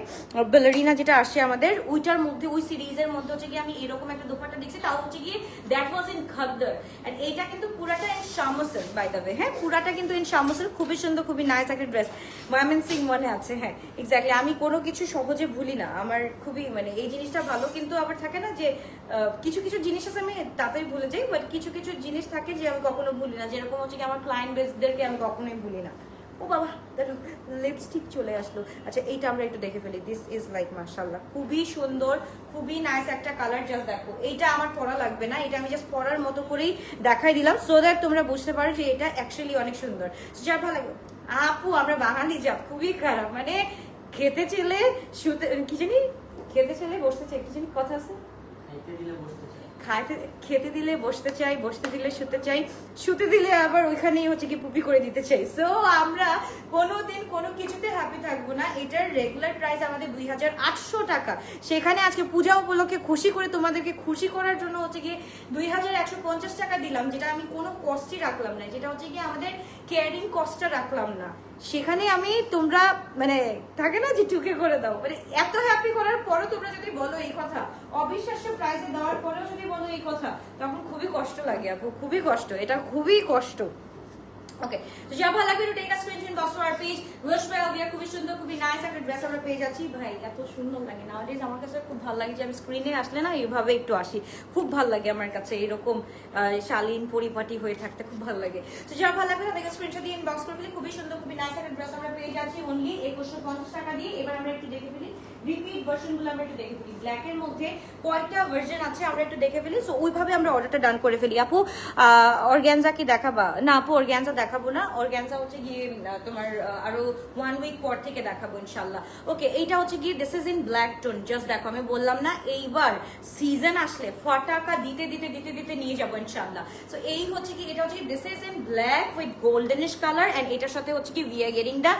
বেলারিনা যেটা আসছে আমাদের, ওইটার মধ্যে ওই সিরিজের মধ্যে হচ্ছে কি আমি এরকম একটা দোপাট্টা দেখছি, তাও হচ্ছে কি দ্যাট ওয়াজ ইন খাদ্দার। এন্ড এইটা কিন্তু পুরাটা ইন শামসের, বাই দ্য ওয়ে। হ্যাঁ, পুরাটা কিন্তু ইন শামসের, খুবই সুন্দর, খুবই নাইস একটা ড্রেস। ময়মনসিং মনে আছে? হ্যাঁ এক্স্যাক্টলি। আমি কোনো কিছু সহজে ভুলি না, আমার খুবই মানে এই জিনিসটা ভালো। কিন্তু আবার থাকে না যে কিছু কিছু জিনিস আছে আমি তাতেই ভুলে যাই, বাট কিছু কিছু জিনিস থাকে যে আমি কখনো ভুলি না। যেরকম হচ্ছে কি আমার ক্লায়েন্ট বেসদেরকে আমি কখনোই ভুলি না। ও বাবা, দেখো লিপস্টিক চলে আসলো। আচ্ছা, এইটা আমরা একটু দেখে ফেলি। দিস ইজ লাইক মাশাআল্লাহ খুবই সুন্দর, খুবই নাইস একটা কালার। জাস্ট দেখো, এইটা আমার পরা লাগবে না, এটা আমি জাস্ট পরার মতো করেই দেখাই দিলাম সো দ্যাট তোমরা বুঝতে পারো যে এটা অ্যাকচুয়ালি অনেক সুন্দর। যা ভালো লাগবে আপু, আমরা বাঙালি যা খুবই খারাপ, মানে খেতে চেলে শুতে, কি জানি খেতে চেলে বসতে চাই, কি জানি কথা আছে, খেতে দিলে বসতে চাই, বসতে দিলে শুতে চাই, শুতে দিলে আবার ওইখানেই হচ্ছে কি পুপি করে দিতে চাই। সো আমরা কোনোদিন কোনো কিছুতে হ্যাপি থাকবো না। এটার রেগুলার প্রাইস আমাদের 2800 টাকা। সেখানে আজকে পূজা উপলক্ষে খুশি করে তোমাদেরকে খুশি করার জন্য হচ্ছে কি 2150 টাকা দিলাম, যেটা আমি কোনো কস্টই রাখলাম না, যেটা হচ্ছে কি আমাদের কেয়ারিং কস্টটা রাখলাম না। সেখানে আমি তোমরা মানে থাকে না যে টুকে করে দাও, মানে এত হ্যাপি করার পরও তোমরা যদি বলো এই কথা, অবিশ্বাস্য প্রাইসে দেওয়ার পরেও যদি বলো এই কথা, তখন খুবই কষ্ট লাগে আপু, খুবই কষ্ট, এটা খুবই কষ্ট। ওকে, তো যা ভালো লাগবে take a screenshot box our page. Lotus Royal Alvia খুবই সুন্দর, খুবই নাইস একটা ড্রেস আমরা পেয়ে যাচ্ছি। ভাই এত সুন্দর লাগে না, আমার কাছে খুব ভালো লাগে যে আমি স্ক্রিনে আসলে না এইভাবে একটু আসি, খুব ভালো লাগে আমার কাছে এরকম শালীন পরিপাটি হয়ে থাকতে খুব ভালো লাগে। তো যা ভালো লাগবে তাদেরকে স্ক্রিনশট দিয়ে ইনবক্স করে ফেলি। খুবই সুন্দর, খুবই নাইস একটা ড্রেস আমরা পেয়ে যাচ্ছি অনলি 2150 টাকা দিয়ে। এবার আমরা একটু দেখে ফেলি রিপিট ভার্সনগুলো, আমরা একটু দেখে ফেলি ব্ল্যাক এর মধ্যে কয়টা ভার্সন আছে আমরা একটু দেখে ফেলি। সো ওইভাবে আমরা অর্ডারটা ডান করে ফেলি। আপু অর্গানজা কি দেখাবা? না আপু, অর্গানজা দেখাবো না, অর্গানজা হচ্ছে গিয়ে তোমার আরো 1 উইক পর থেকে দেখাবো ইনশাল্লাহ। ওকে, এইটা হচ্ছে গিয়ে this is in black tone. Just দেখো, আমি বললাম না এইবার সিজন আসলে ফটাকা দিতে দিতে দিতে দিতে নিয়ে যাবো ইনশাল্লাহ। সো এই হচ্ছে কি, এটা হচ্ছে this is in black with goldenish colour. And এটার সাথে হচ্ছে কি উই আর গেটিং দা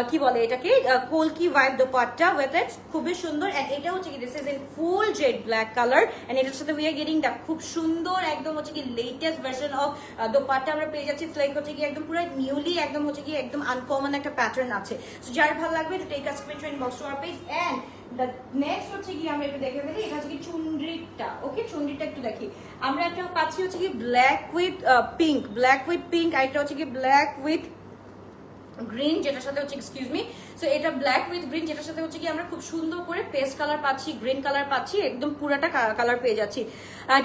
কি বলে এটাকে কলকি ওয়াইড দোপাট্টা উইথ ইট, খুবই সুন্দর। এন্ড এটা হচ্ছে কি this is in full jade black colour. And এটার সাথে উই আর গেটিং দা খুব সুন্দর একদম হচ্ছে কি লেটেস্ট ভার্সন অফ দোপাট্টা আমরা পেয়ে যাচ্ছি। লাইক হচ্ছে কি একদম পুরো নিউলি একদম হচ্ছে কি একদম আনকমন একটা প্যাটার্ন আছে। সো যার ভালো লাগবে to take a screenshot inbox to our page. And the next হচ্ছে কি আমরা একটু দেখে ফেলি, এটা হচ্ছে কি চুনরিটা। ওকে, চুনরিটা একটু দেখি। আমরা একটা পাচ্ছি হচ্ছে কি black with pink, black with pink, আর একটা হচ্ছে কি ব্ল্যাক উইথ গ্রিন, যেটার সাথে হচ্ছে এক্সকিউজ মি, সো এটা ব্ল্যাক উইথ গ্রিন, যেটার সাথে হচ্ছে কি আমরা খুব সুন্দর করে পেস্ট কালার পাচ্ছি, গ্রিন কালার পাচ্ছি, একদম পুরাটা কালার পেয়ে যাচ্ছি।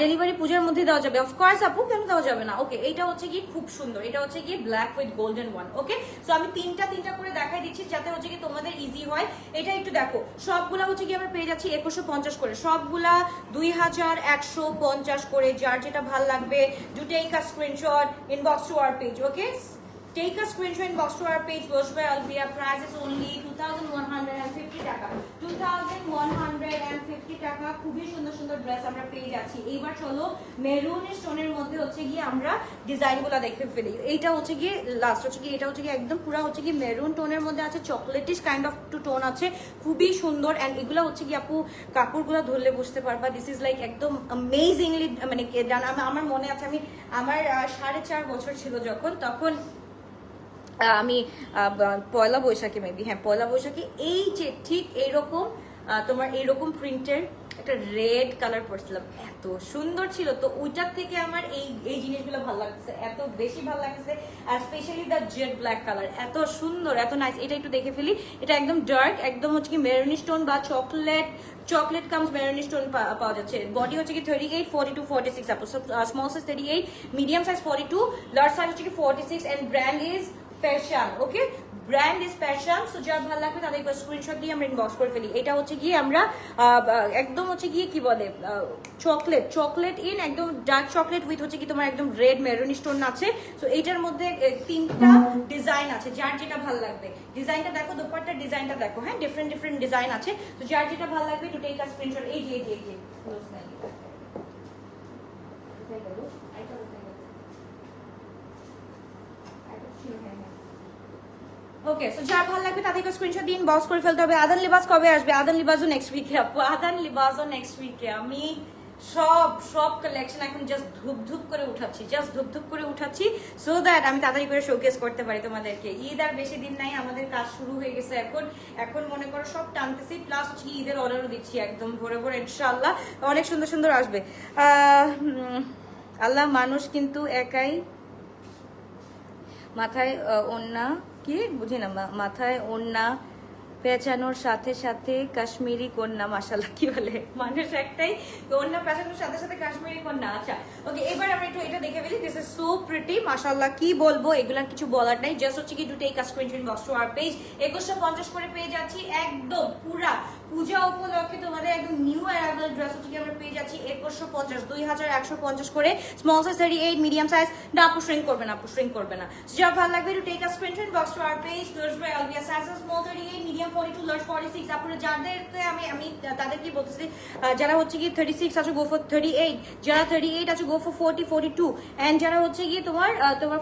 ডেলিভারি পূজার মধ্যে দেওয়া যাবে, অফকোর্স আপু, কেন দেওয়া যাবে না। ওকে, এটা হচ্ছে কি খুব সুন্দর, এটা হচ্ছে কি black with golden one. Okay, so আমি তিনটা করে দেখাই দিচ্ছি যাতে হচ্ছে কি তোমাদের ইজি হয়। এটা একটু দেখো, সবগুলা হচ্ছে কি আমরা পেয়ে যাচ্ছি 2150 করে, সবগুলা 2150 করে। যার যেটা ভাল লাগবে, do take a screenshot, inbox to our page. Okay, take a screenshot, inbox to our page, Lush by Alvia. Price is only 2150 টাকা, 2150 টাকা। খুবই সুন্দর সুন্দর ড্রেস আমরা পেয়ে যাচ্ছি। এইবার চলো মেরুন স্টোনের মধ্যে হচ্ছে গিয়ে আমরা ডিজাইনগুলো দেখে ফেলি। এইটা হচ্ছে গিয়ে লাস্ট হচ্ছে গিয়ে, এটা হচ্ছে গিয়ে একদম পুরো হচ্ছে গিয়ে মেরুন টোনের মধ্যে আছে, চকলেটিশ কাইন্ড অফ টু টোন আছে, খুবই সুন্দর। অ্যান্ড এগুলো হচ্ছে কি আপু কাপড়গুলো ধরলে বুঝতে পারবা, দিস ইজ লাইক একদম অ্যামেজিংলি, মানে আমার মনে আছে আমি আমার 4.5 বছর ছিল যখন, তখন আমি পয়লা বৈশাখে মেবি, হ্যাঁ পয়লা বৈশাখে, এই যে ঠিক এইরকম তোমার এইরকম প্রিন্টের একটা রেড কালার পরছিলাম, এত সুন্দর ছিল। তো ওইটার থেকে আমার এই জিনিসগুলো ভালো লাগছে, এত বেশি ভালো লাগছে। আর specially the jade black colour, এত সুন্দর, এত নাইস। এটা একটু দেখে ফেলি, এটা একদম ডার্ক, একদম হচ্ছে কি মেরুনি স্টোন বা চকলেট কামস মেরুনি স্টোন পাওয়া যাচ্ছে। বডি হচ্ছে কি 38, 42, 46 আপু, small size 38, medium size 42, large size হচ্ছে কি 46, and brand is passion. Okay, brand is passion. So যার ভালো লাগবে তাদের স্ক্রিনশট দিয়ে আমরা ইনবক্স করে ফেলি। এটা হচ্ছে গিয়ে আমরা একদম হচ্ছে গিয়ে কি বলে চকলেট ইন, একদম ডার্ক চকলেট উইথ হচ্ছে কি তোমার একদম রেড মেরুন স্টোন আছে। সো এইটার মধ্যে 3টা ডিজাইন আছে, যার যেটা ভালো লাগবে। ডিজাইনটা দেখো, দোপাট্টার ডিজাইনটা দেখো, হ্যাঁ ডিফারেন্ট ডিজাইন আছে। তো যার যেটা ভালো লাগবে টু টেক আ স্ক্রিনশট। এই যে ওকে, সো যার ভালো লাগবে তাদেরকে স্ক্রিনশট দিয়ে ইনবক্স করে ফেলতে হবে। আদান লিবাস কবে আসবে? আদান লিবাসও নেক্সট উইকে আপু, আদান লিবাসও নেক্সট উইকে। আমি সব কালেকশন এখন জাস্ট ধুপ করে উঠাচ্ছি, সো দ্যাট আমি তাড়াতাড়ি করে শোকেস করতে পারি তোমাদেরকে। ঈদ আর বেশি দিন নাই, আমাদের কাজ শুরু হয়ে গেছে এখন মনে করো সব টানতেছি, প্লাস হচ্ছে ঈদের অর্ডারও দিচ্ছি একদম ভরে ইনশাআল্লাহ। অনেক সুন্দর সুন্দর আসবে। আল্লাহ মানুষ কিন্তু একাই, মাথায় ওড়না, কি বুঝি না, মাথায় ওড়না পেঁচানোর সাথে সাথে কাশ্মীরি কন্যা। মাশাআল্লাহ, কি বলে, মানুষ একটাই, ওড়না পেঁচানোর সাথে সাথে কাশ্মীরি কন্যা। আচ্ছা ওকে, এবার আমরা একটু এটা দেখে ফেলি। দিস ইজ সো প্রিটি, মাশাআল্লাহ, কি বলবো, এগুলার কিছু বলার নাই। জাস্ট হচ্ছে কি to take a screenshot, box to our page. 2150 করে পেয়ে যাচ্ছি, একদম পুরা পূজা উপলক্ষে তোমাদের একদম নিউ অ্যারাইভাল ড্রেস হচ্ছে কি আমরা পেয়ে যাচ্ছি 2150, 2150 করে। স্মল সাইজ 38, মিডিয়াম সাইজ না আপু, শ্রিঙ্ক করবে না। যা ভালো লাগবে to take a screenshot, box to our page. Lush by Alvia, size small 38, medium 42, large 46। আপনারা যাদেরকে আমি তাদের কি বলতেছি, যারা হচ্ছে কি 36 আছে গো ফর 38, যারা 38 আছে গো ফর 40, 42, এন্ড যারা হচ্ছে কি তোমার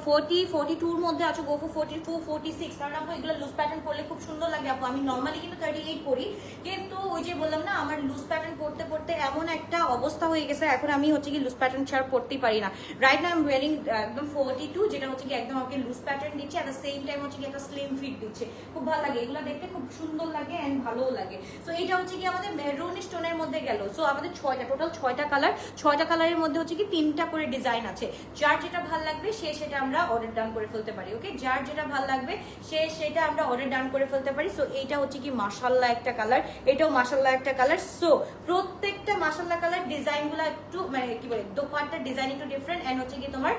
40, 42 এর মধ্যে আছে গো ফর 44, 46। কারণ আপু এগুলো লুজ প্যাটার্ন পরলে খুব সুন্দর লাগে আপু। আমি নরমালি কিন্তু 38 পরি, কিন্তু ওই যে বললাম না, আমার লুজ প্যাটার্ন পড়তে এমন একটা অবস্থা হয়ে গেছে, এখন আমি হচ্ছে কি লুজ প্যাটার্ন ছাড়া পড়তেই পারি না। Right now I am wearing একদম 42, যেটা হচ্ছে কি একদম আমাকে লুজ প্যাটার্ন দিচ্ছে, এট দ্য সেম টাইম হচ্ছে কি একটা স্লিম ফিট দিচ্ছে। খুব ভালো লাগে, এগুলো দেখতে খুব সুন্দর লাগে এন্ড ভালোও লাগে। সো এটা হচ্ছে কি আমাদের মেরুন স্টোনের মধ্যে গেল। সো আমাদের টোটাল 6টা কালার, 6টা কালারের মধ্যে হচ্ছে কি 3টা করে ডিজাইন আছে। যার যেটা ভালো লাগবে সে সেটা আমরা অর্ডার ডান করে ফেলতে পারি। ওকে, যার যেটা ভালো লাগবে সে সেটা আমরা অর্ডার ডান করে ফেলতে পারি। সো এইটা হচ্ছে কি মাশাআল্লাহ একটা কালার, এটাও মাশাআল্লাহ একটা কালার। সো প্রত্যেকটা মাশাআল্লাহ কালার ডিজাইনগুলো একটু মানে কি বলে, দোপাট্টার ডিজাইন একটু ডিফারেন্ট, এন্ড হচ্ছে কি তোমার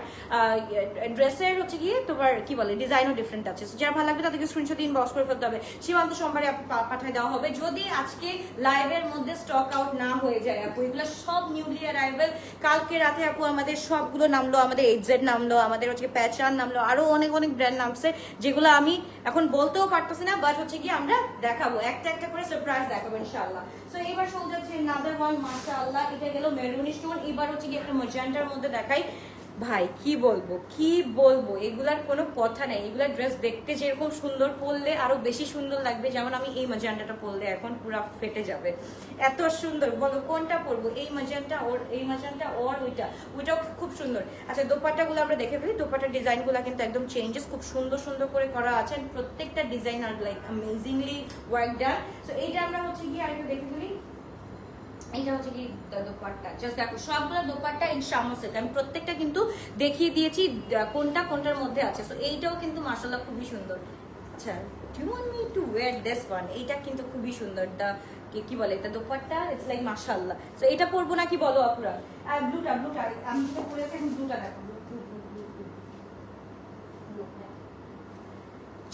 ড্রেসের হচ্ছে কি তোমার কি বলে ডিজাইনও ডিফারেন্ট আছে। সো যার ভালো লাগবে তাদেরকে স্ক্রিনশট ইনবক্স করে ফেলতে হবে। সীমান্ত সোমবারে পাঠিয়ে দেওয়া হবে, যদি আজকে লাইভের মধ্যে স্টক আউট না হয়ে যায় আপু। এগুলো সব নিউলি অ্যারাইভাল, কালকে রাতে আপু আমাদের সবগুলো নামলো, আমাদের এইচজেড নামলো, আমাদের হচ্ছে প্যাচান নামলো, আরো অনেক ব্র্যান্ড নামছে, যেগুলো আমি এখন বলতেও পারতেছি না, বাট হচ্ছে কি আমরা দেখাবো, একটা করে সারপ্রাইজ দেখাবো ইনশাআল্লাহ। সো এবার চলে যাচ্ছে নাদার ওয়ান, মাশাআল্লাহ, এটা গেল মেরুন স্টোন। এবার হচ্ছে কি একটা ম্যাজেন্টার মধ্যে দেখাই। ভাই কি বলবো, এগুলার কোনো কথা নেই। এগুলার ড্রেস দেখতে যেরকম সুন্দর, পরলে আরো বেশি সুন্দর লাগবে। যেমন আমি এই ম্যাজেন্টাটা পরলে এখন পুরো ফেটে যাবে, এত সুন্দর। বলো কোনটা পরবো, এই ম্যাজেন্টা ওর ওইটাও খুব সুন্দর। আচ্ছা দোপাট্টাগুলো আমরা দেখে ফেলি। দোপাট্টার ডিজাইনগুলো কিন্তু একদম চেঞ্জেস, খুব সুন্দর করে করা আছে। প্রত্যেকটা design are like amazingly work done. So এইটা আমরা হচ্ছে গিয়ে আরেকটু দেখে ফেলি। এটা হচ্ছে কি দোপাট্টা, জাস্ট দেখো সবগুলো দোপাট্টা ইন সামোসেট। আমি প্রত্যেকটা কিন্তু দেখিয়ে দিয়েছি কোনটার মধ্যে আছে। সো এইটাও কিন্তু মাশাআল্লাহ খুবই সুন্দর। আচ্ছা, do you want me to wear this one? এইটা কিন্তু খুবই সুন্দর। কি বলে এটা, দোপাট্টা, ইটস লাইক মাশাআল্লাহ। সো এটা পরবো নাকি বলো আপুরা? আর ব্লুটা আমি যেটা পরেছি, ব্লুটা দেখো।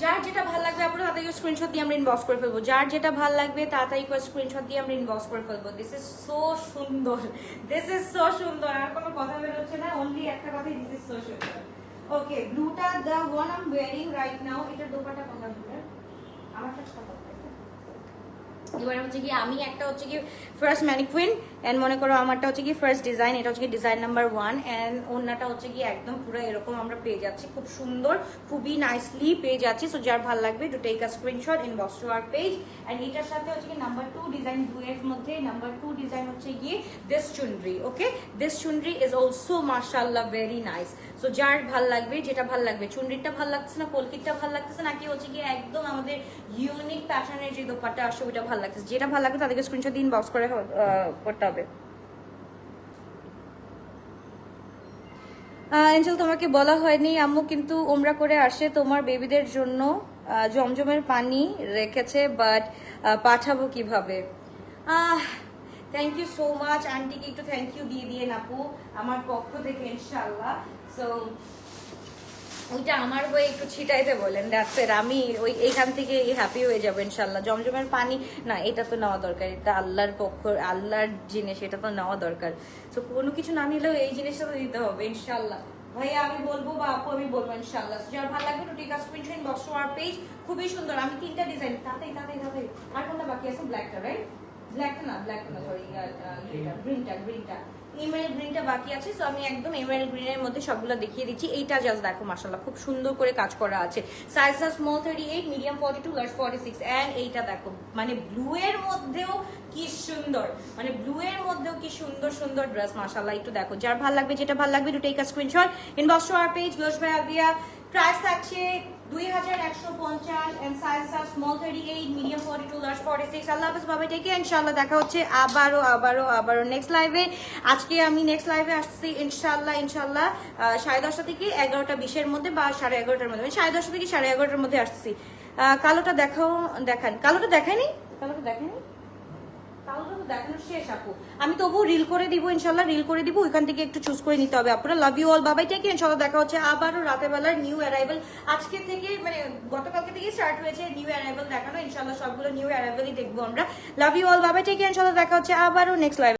যার যেটা ভালো লাগবে আপনারা তাড়াতাড়ি স্ক্রিনশট দিয়ে আমরা ইনবক্স করে ফেলবো। যার যেটা ভালো লাগবে তাড়াতাড়ি করে স্ক্রিনশট দিয়ে আমরা ইনবক্স করে ফেলবো। দিস ইজ সো সুন্দর, দিস ইজ সো সুন্দর। আর কোনো কথা বেরোচ্ছে না, অনলি একটা কথাই, দিস ইজ সো সুন্দর। ওকে, ব্লুটা the one I am wearing right now. এটার দোপাট্টা কোনটা ব্লুটার? আমারটা ছোট। এবার হচ্ছে কি আমি একটা হচ্ছে কি ফার্স্ট ম্যানিকুইন এন্ড মনে করো আমারটা হচ্ছে কি ফার্স্ট ডিজাইন, এটা হচ্ছে কি ডিজাইন নাম্বার 1 এন্ড ওন্নাটা হচ্ছে কি একদম পুরো এরকম আমরা পেয়ে যাচ্ছি, খুব সুন্দর, খুবই নাইসলি পেয়ে যাচ্ছি। সো যার ভালো লাগবে to take a screenshot inbox to our page. And এটার সাথে হচ্ছে কি নাম্বার 2 ডিজাইন, 2 এর মধ্যে নাম্বার 2 ডিজাইন হচ্ছে গিয়ে this chunri. Okay, this chunri is also মাশাআল্লাহ ভেরি নাইস। সো যার ভালো লাগবে, যেটা ভালো লাগবে, চুনরিটা ভালো লাগতেছে না, কলকিটটা ভালো লাগতেছে নাকি হচ্ছে কি একদম আমাদের ইউনিক প্যাটার্নের যে দোপাট্টা আসে ওটা ভালো লাগতেছে, যেটা ভালো লাগবে তাদেরকে স্ক্রিনশট দিয়ে ইনবক্স করে করতে হবে। এঞ্জেল, তোমাকে বলা হয়নি আম্মু কিন্তু উমরা করে আসে তোমার বেবিদের জন্য জমজমের পানি রেখেছে, বাট পাঠাবো কিভাবে? থ্যাংক ইউ সো মাচ আন্টিকে একটু থ্যাংক ইউ দিয়ে দিয়ে আপু আমার পক্ষ থেকে ইনশাআল্লাহ। সো ওইটা আমার হয়ে একটু ছিটাইতে বলেন, দ্যাটস ইট। আমি ওই এইখান থেকে হ্যাপি হয়ে যাবো ইনশাল্লাহ। জমজমের পানি না, এটা তো নেওয়া দরকার, এটা আল্লাহর পক্ষ, আল্লাহর জিনিস, এটা তো নেওয়া দরকার। তো কোনো কিছু না নিলেও এই জিনিসটা তো দিতে হবে ইনশাল্লাহ। ভাইয়া আমি বলবো বা আপু আমি বলবো ইনশাল্লাহ। যার ভালো লাগবে to take a screenshot inbox to our page. খুবই সুন্দর, আমি 3টা ডিজাইন, তাতেই আর কোনটা বাকি আছে? ব্ল্যাকটা, রাইট? ব্ল্যাকটা না সরি, গ্রিনটা এমআরএল গ্রিনটা বাকি আছে। সো আমি একদম এমআরএল গ্রিনের মধ্যে সবগুলো দেখিয়ে দিচ্ছি। এইটা জাস্ট দেখো মাশাআল্লাহ, খুব সুন্দর করে কাজ করা আছে। Size small 38, medium 42, large 46 and এইটা দেখো মানে ব্লু এর মধ্যেও কি সুন্দর, মানে ব্লু এর মধ্যেও কি সুন্দর সুন্দর ড্রেস মাশাআল্লাহ। একটু দেখো, যার ভালো লাগবে, যেটা ভালো লাগবে to take a screenshot inbox to our page. গ্লোস ভাই আলবিয়া, প্রাইস থাকছে 2150 and size small 38, medium 42, large 46। আল্লাহ হাফেজ, বাবাই টেকে ইনশাআল্লাহ। দেখা হচ্ছে আবারও নেক্সট লাইভে। আজকে আমি নেক্সট লাইভে আসছি ইনশাআল্লাহ 10:30 থেকে 11:20 মধ্যে বা 11:30 মধ্যে, 10:30 থেকে 11:30 মধ্যে আসছি। কালোটা দেখান। কালোটা দেখায়নি। কালোটা তো দেখানো শেষ আপু। আমি তবু রিল করে দিব ইনশাআল্লাহ, রিল করে দিব, ওইখান থেকে একটু চুজ করে নিতে হবে আপনারা। লাভ ইউ অল, বাবাই টেক ইনশাআল্লাহ। দেখা হচ্ছে আবারও রাতের বেলার নিউ অ্যারাইভাল। আজকে থেকে মানে গতকালকে থেকে স্টার্ট হয়েছে নিউ অ্যারাইভাল দেখানো ইনশাআল্লাহ, সবগুলো নিউ অ্যারাইভালই দেখবো আমরা। লাভ ইউ অল, বাবাই টেক ইনশাআল্লাহ। দেখা হচ্ছে আবারও নেক্সট লাইভ।